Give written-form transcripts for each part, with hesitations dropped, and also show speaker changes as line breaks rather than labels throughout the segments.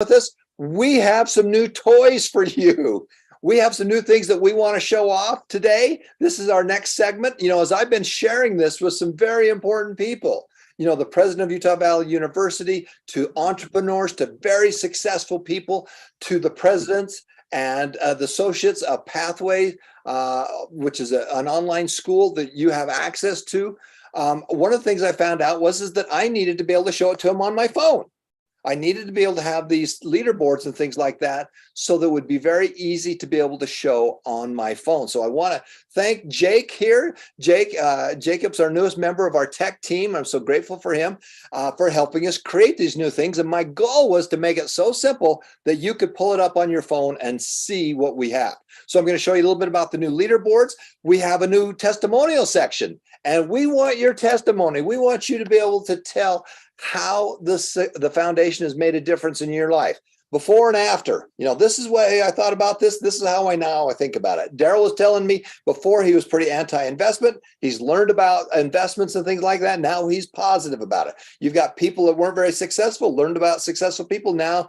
with us, we have some new toys for you. We have some new things that we want to show off today. This is our next segment. As I've been sharing this with some very important people, the president of Utah Valley University, to entrepreneurs, to very successful people, to the presidents and the associates of Pathway, which is an online school that you have access to. One of the things I found out was that I needed to be able to show it to them on my phone. I needed to be able to have these leaderboards and things like that, so that it would be very easy to be able to show on my phone. So I want to thank Jake here. Jacob's our newest member of our tech team. I'm so grateful for him for helping us create these new things. And my goal was to make it so simple that you could pull it up on your phone and see what we have. So I'm going to show you a little bit about the new leaderboards. We have a new testimonial section, and we want your testimony. We want you to be able to tell how the foundation has made a difference in your life, before and after. This is the way I thought about this. This is how I think about it. Daryl was telling me before he was pretty anti-investment. He's learned about investments and things like that. Now he's positive about it. You've got people that weren't very successful, learned about successful people. Now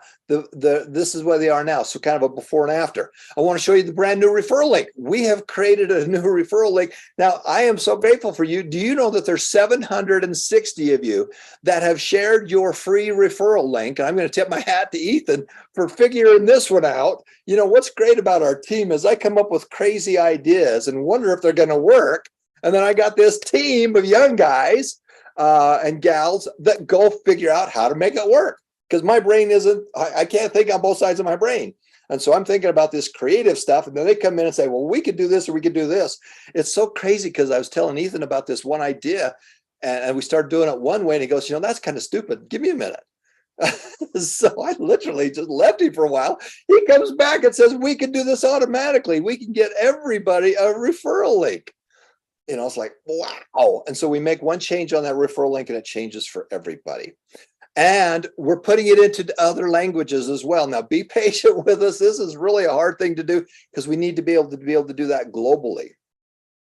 this is where they are now. So kind of a before and after. I want to show you the brand new referral link. We have created a new referral link. Now, I am so grateful for you. Do you know that there's 760 of you that have shared your free referral link? And I'm going to tip my hat to Ethan for figuring this one out. What's great about our team is I come up with crazy ideas and wonder if they're going to work. And then I got this team of young guys and gals that go figure out how to make it work. Because my brain I can't think on both sides of my brain. And so I'm thinking about this creative stuff. And then they come in and say, well, we could do this or we could do this. It's so crazy, because I was telling Ethan about this one idea, and we started doing it one way. And he goes, that's kind of stupid. Give me a minute. So I literally just left him for a while. He comes back and says, we can do this automatically. We can get everybody a referral link. It's like, wow. And so we make one change on that referral link and it changes for everybody. And we're putting it into other languages as well. Now, be patient with us. This is really a hard thing to do, because we need to be able to do that globally.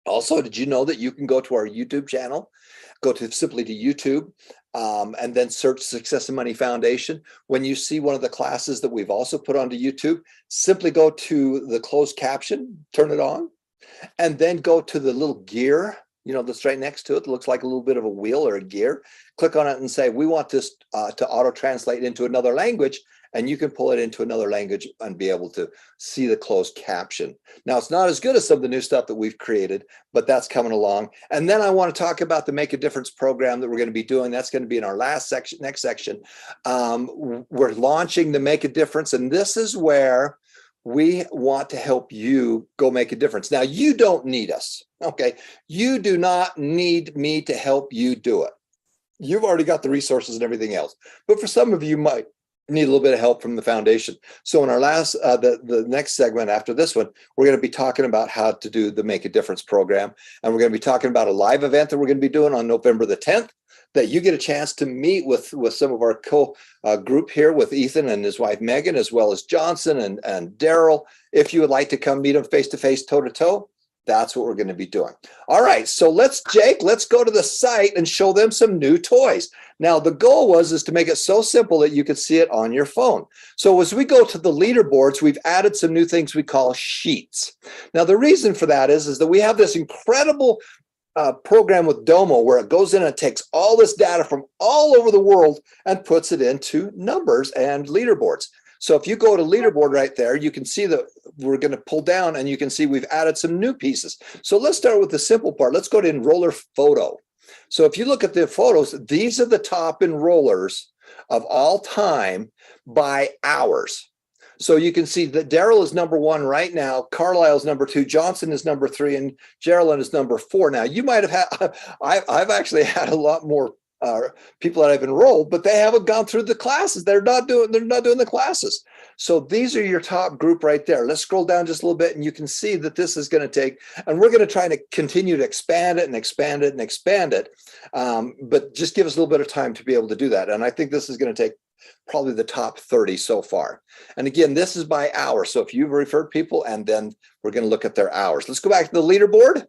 Also, did you know that you can go to our YouTube channel, simply to YouTube, and then search Success and Money Foundation. When you see one of the classes that we've also put onto YouTube, simply go to the closed caption, turn it on, and then go to the little gear, that's right next to it. It looks like a little bit of a wheel or a gear. Click on it and say, we want this to auto-translate into another language. And you can pull it into another language and be able to see the closed caption. Now, it's not as good as some of the new stuff that we've created, but that's coming along. And then I want to talk about the Make a Difference program that we're going to be doing. That's going to be in our next section. We're launching the Make a Difference. And this is where we want to help you go make a difference. Now, you don't need us, okay? You do not need me to help you do it. You've already got the resources and everything else. But for some of you might need a little bit of help from the foundation. So in our the next segment after this one, we're going to be talking about how to do the Make a Difference program. And we're going to be talking about a live event that we're going to be doing on November the 10th, that you get a chance to meet with some of our group here, with Ethan and his wife, Megan, as well as Johnson and Daryl. If you would like to come meet them face-to-face, toe-to-toe, that's what we're going to be doing. All right, so let's go to the site and show them some new toys. Now, the goal is to make it so simple that you could see it on your phone. So as we go to the leaderboards, we've added some new things we call sheets. Now, the reason for that is that we have this incredible program with Domo, where it goes in and takes all this data from all over the world and puts it into numbers and leaderboards. So if you go to leaderboard right there, you can see that we're going to pull down, and you can see we've added some new pieces. So let's start with the simple part. Let's go to enroller photo. So if you look at the photos, these are the top enrollers of all time by hours. So you can see that Daryl is number 1 right now, Carlisle's number 2, Johnson is number 3, and Geraldine is number 4. Now, you might have had, I've actually had a lot more people that I've enrolled, but they haven't gone through the classes. They're not doing the classes. So these are your top group right there. Let's scroll down just a little bit, and you can see that this is going to take, and we're going to try to continue to expand it and expand it and expand it. But just give us a little bit of time to be able to do that. And I think this is going to take probably the top 30 so far. And again, this is by hour. So if you've referred people, and then we're going to look at their hours. Let's go back to the leaderboard.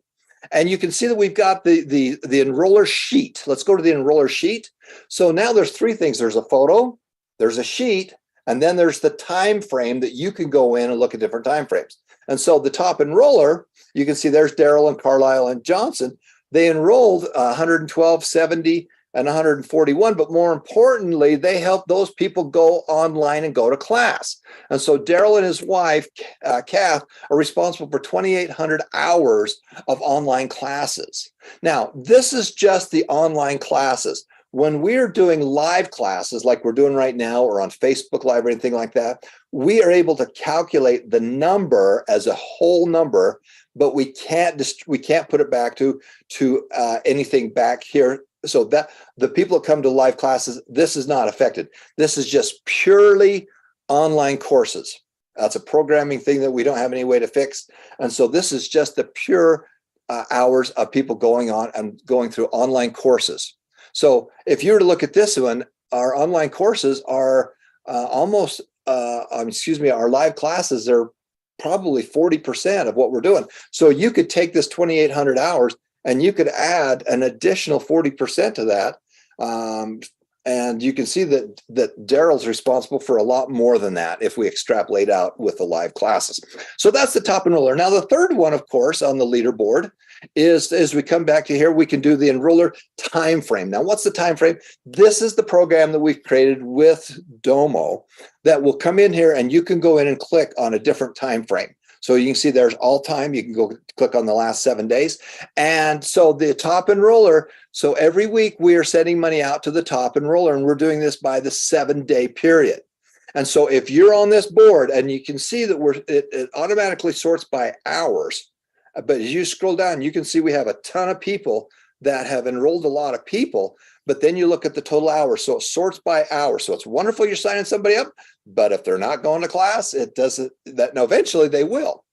And you can see that we've got the enroller sheet. Let's go to the enroller sheet. So now there's 3 things. There's a photo, there's a sheet, And then there's the time frame that you can go in and look at different time frames. And so the top enroller, you can see there's Daryl and Carlisle and Johnson. They enrolled 112, 70, and 141, but more importantly, they help those people go online and go to class. And so Daryl and his wife, Kath, are responsible for 2,800 hours of online classes. Now, this is just the online classes. When we're doing live classes like we're doing right now, or on Facebook Live or anything like that, we are able to calculate the number as a whole number, but we can't put it back to anything back here. So that the people that come to live classes, this is not affected. This is just purely online courses. That's a programming thing that we don't have any way to fix. And so this is just the pure hours of people going on and going through online courses. So if you were to look at this one, our online courses are our live classes are probably 40% of what we're doing. So you could take this 2,800 hours and you could add an additional 40% to that. And you can see that Daryl's responsible for a lot more than that if we extrapolate out with the live classes. So that's the top enroller. Now, the third one, of course, on the leaderboard is, as we come back to here, we can do the enroller time frame. Now, what's the time frame? This is the program that we've created with Domo that will come in here, and you can go in and click on a different time frame. So you can see there's all time. You can go click on the last 7 days. And so the top enroller, so every week we are sending money out to the top enroller, and we're doing this by the 7-day period. And so if you're on this board, and you can see that it automatically sorts by hours, but as you scroll down, you can see we have a ton of people that have enrolled a lot of people, but then you look at the total hours. So it sorts by hour. So it's wonderful you're signing somebody up, but if they're not going to class, it doesn't, that now eventually they will.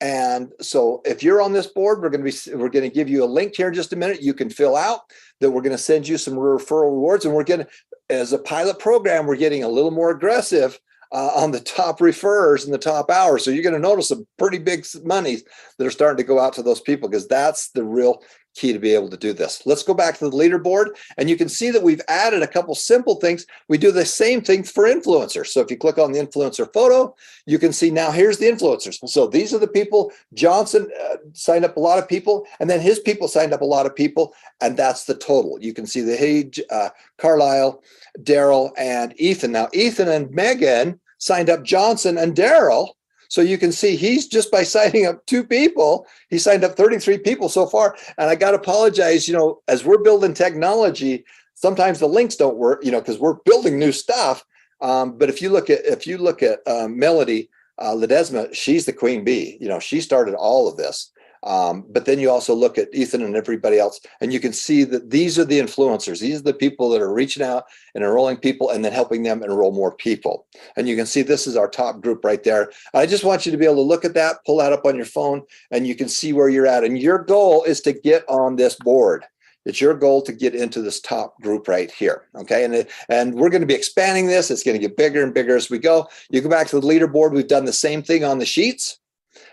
And so if you're on this board, we're going to give you a link here in just a minute. You can fill out that. We're going to send you some referral rewards, and we're going to, as a pilot program, we're getting a little more aggressive on the top referrers and the top hours. So you're going to notice some pretty big monies that are starting to go out to those people, because that's the real key to be able to do this. Let's go back to the leaderboard, and you can see that we've added a couple simple things. We do the same thing for influencers. So if you click on the influencer photo, you can see now here's the influencers. So these are the people. Johnson signed up a lot of people, and then his people signed up a lot of people, and that's the total. You can see the Carlisle, Daryl, and Ethan. Now Ethan and Megan signed up Johnson and Daryl. So you can see he's, just by signing up 2 people, he signed up 33 people so far. And I got to apologize, as we're building technology, sometimes the links don't work, because we're building new stuff. But if you look at Melody Ledesma, she's the queen bee. She started all of this. But then you also look at Ethan and everybody else, and you can see that these are the influencers. These are the people that are reaching out and enrolling people and then helping them enroll more people. And you can see this is our top group right there. I just want you to be able to look at that, pull that up on your phone, and you can see where you're at. And your goal is to get on this board. It's your goal to get into this top group right here, okay? And we're going to be expanding this. It's going to get bigger and bigger as we go. You go back to the leaderboard. We've done the same thing on the sheets.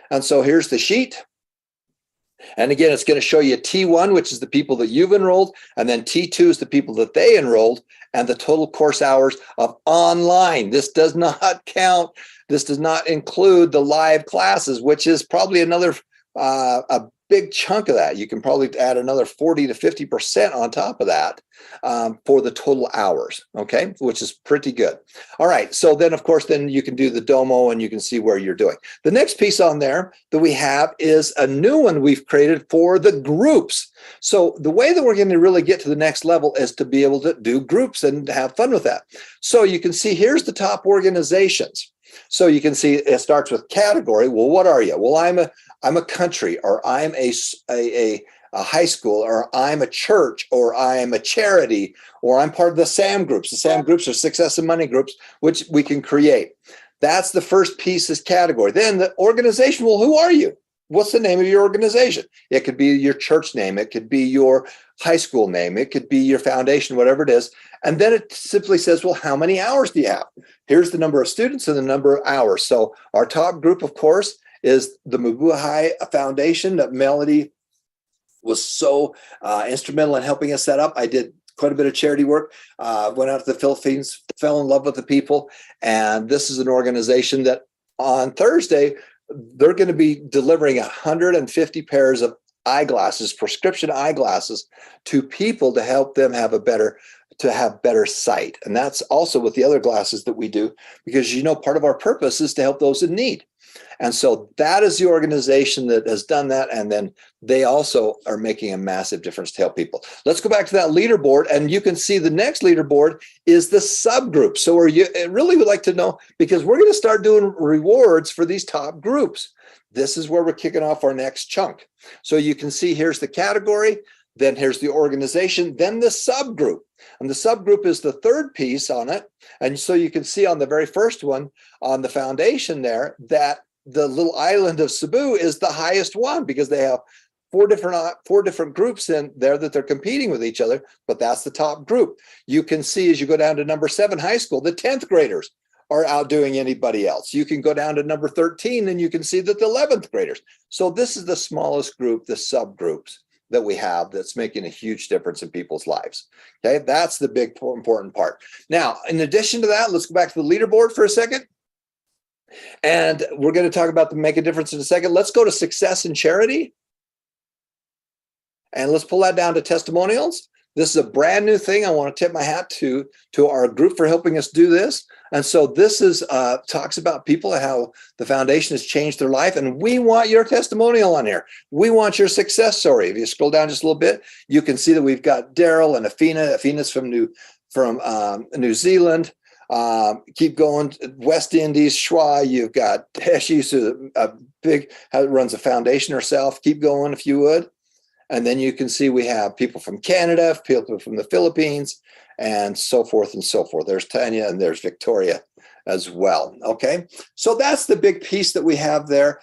And so here's the sheet. And again, it's going to show you T1, which is the people that you've enrolled, and then T2 is the people that they enrolled, and the total course hours of online. This does not count. This does not include the live classes, which is probably another a big chunk of that. You can probably add another 40 to 50% on top of that for the total hours, okay, which is pretty good. All right, so then, of course, then you can do the Domo, and you can see where you're doing. The next piece on there that we have is a new one we've created for the groups. So the way that we're going to really get to the next level is to be able to do groups and have fun with that. So you can see here's the top organizations. So you can see it starts with category. Well, what are you? Well, I'm a country, or I'm a high school, or I'm a church, or I'm a charity, or I'm part of the SAM groups. The SAM groups are success and money groups, which we can create. That's the first piece, is category. Then the organization. Well, who are you? What's the name of your organization? It could be your church name. It could be your high school name. It could be your foundation, whatever it is. And then it simply says, well, how many hours do you have? Here's the number of students and the number of hours. So our top group, of course, is the Mabuhay Foundation that Melody was so instrumental in helping us set up. I did quite a bit of charity work. Went out to the Philippines, fell in love with the people. And this is an organization that on Thursday, they're going to be delivering 150 pairs of eyeglasses, prescription eyeglasses, to people to help them have better sight. And that's also with the other glasses that we do, because part of our purpose is to help those in need. And so that is the organization that has done that. And then they also are making a massive difference to help people. Let's go back to that leaderboard, and you can see the next leaderboard is the subgroup. So I really would like to know, because we're going to start doing rewards for these top groups. This is where we're kicking off our next chunk. So you can see here's the category, then here's the organization, then the subgroup. And the subgroup is the third piece on it. And so you can see on the very first one on the foundation there that the little island of Cebu is the highest one, because they have four different groups in there that they're competing with each other, but that's the top group. You can see as you go down to number 7, high school, the 10th graders are outdoing anybody else. You can go down to number 13 and you can see that the 11th graders. So this is the smallest group, the subgroups that we have, that's making a huge difference in people's lives. Okay, that's the big important part. Now, in addition to that, let's go back to the leaderboard for a second. And we're going to talk about the make a difference in a second. Let's go to success and charity. And let's pull that down to testimonials. This is a brand new thing. I want to tip my hat to our group for helping us do this. And so this is talks about people, how the foundation has changed their life. And we want your testimonial on here. We want your success story. If you scroll down just a little bit, you can see that we've got Daryl and Afina. Afina's from New Zealand. Keep going, West Indies, Schwa. You've got Heshi, who runs a foundation herself. Keep going if you would. And then you can see we have people from Canada, people from the Philippines, and so forth and so forth. There's Tanya and there's Victoria as well. Okay, so that's the big piece that we have there.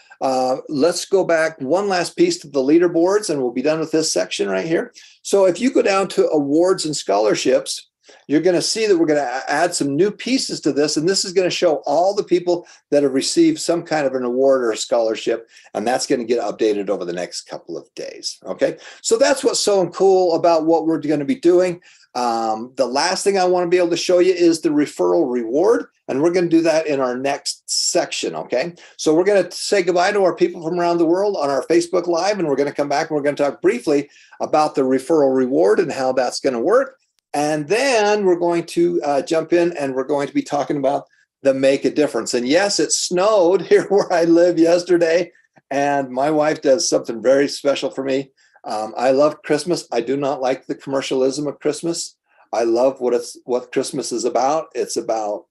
Let's go back one last piece to the leaderboards, and we'll be done with this section right here. So if you go down to awards and scholarships, you're going to see that we're going to add some new pieces to this, and this is going to show all the people that have received some kind of an award or a scholarship, and that's going to get updated over the next couple of days. Okay, so that's what's so cool about what we're going to be doing. The last thing I want to be able to show you is the referral reward, and we're going to do that in our next section. Okay, so we're going to say goodbye to our people from around the world on our Facebook Live, and we're going to come back and we're going to talk briefly about the referral reward and how that's going to work. And then we're going to jump in, and we're going to be talking about the make a difference. And yes, it snowed here where I live yesterday, and my wife does something very special for me. I love Christmas. I do not like the commercialism of Christmas. I love what Christmas is about. It's about,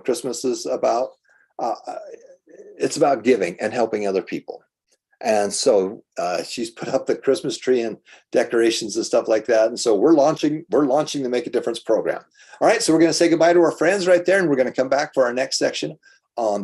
Christmas is about, it's about giving and helping other people. And so she's put up the Christmas tree and decorations and stuff like that. And so we're launching the Make a Difference program. All right, so we're going to say goodbye to our friends right there, and we're going to come back for our next section on